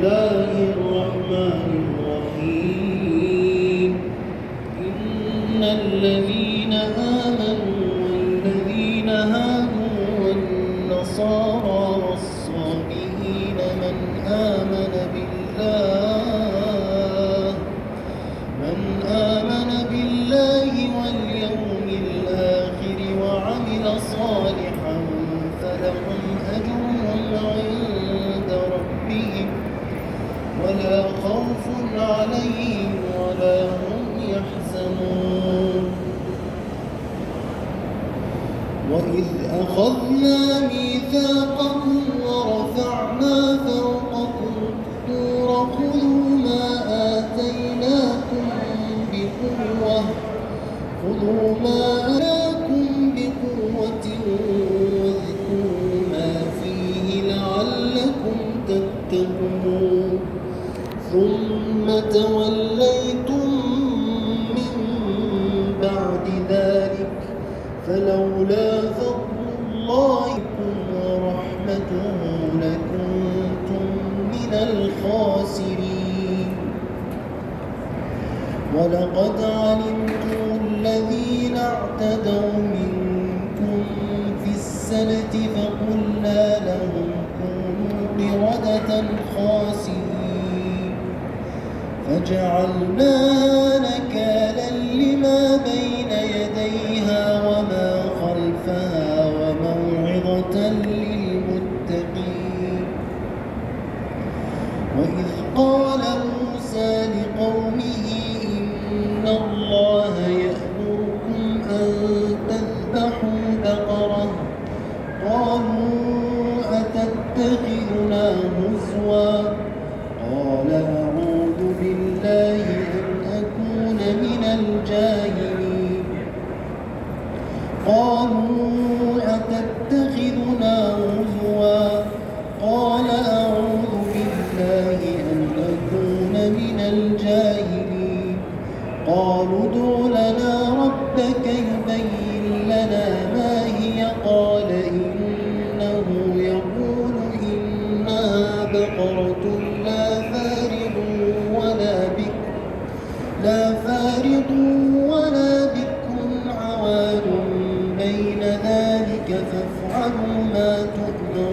الله الرحمن الرحيم إن الذين آمنوا والذين هادوا والنصارى والصابئين من آمن بالله واليوم الآخر وعمل صالحا فلهم أجرهم عند ربهم ولا خوف عليهم ولا هم يحزنون وإذ أخذنا ميثاقكم ورفعنا فوقكم الطور خذوا ما آتيناكم بقوة واذكروا ما فيه لعلكم تتقون ثم توليتم من بعد ذلك فلولا فضل الله عليكم ورحمته لكنتم من الخاسرين ولقد علمتم الذين اعتدوا منكم في السبت فقلنا لهم كونوا قردة خاسئين فجعلناها نكالا لما بين يديها وما خلفها وموعظة للمتقين وإذ قال موسى لقومه إن الله يأمركم أن تذبحوا بقرة قالوا أتتخذنا هزوا قال أعوذ بالله أن أكون من الجاهلين قالوا أتتخذنا هزوا قال أعوذ بالله أن أكون من الجاهلين قالوا ادع لنا ربك يبين لنا ما هي قال إنه يقول إنها بقرة لا فارض ولا بكر عوان بين ذلك فافعلوا ما تؤمرون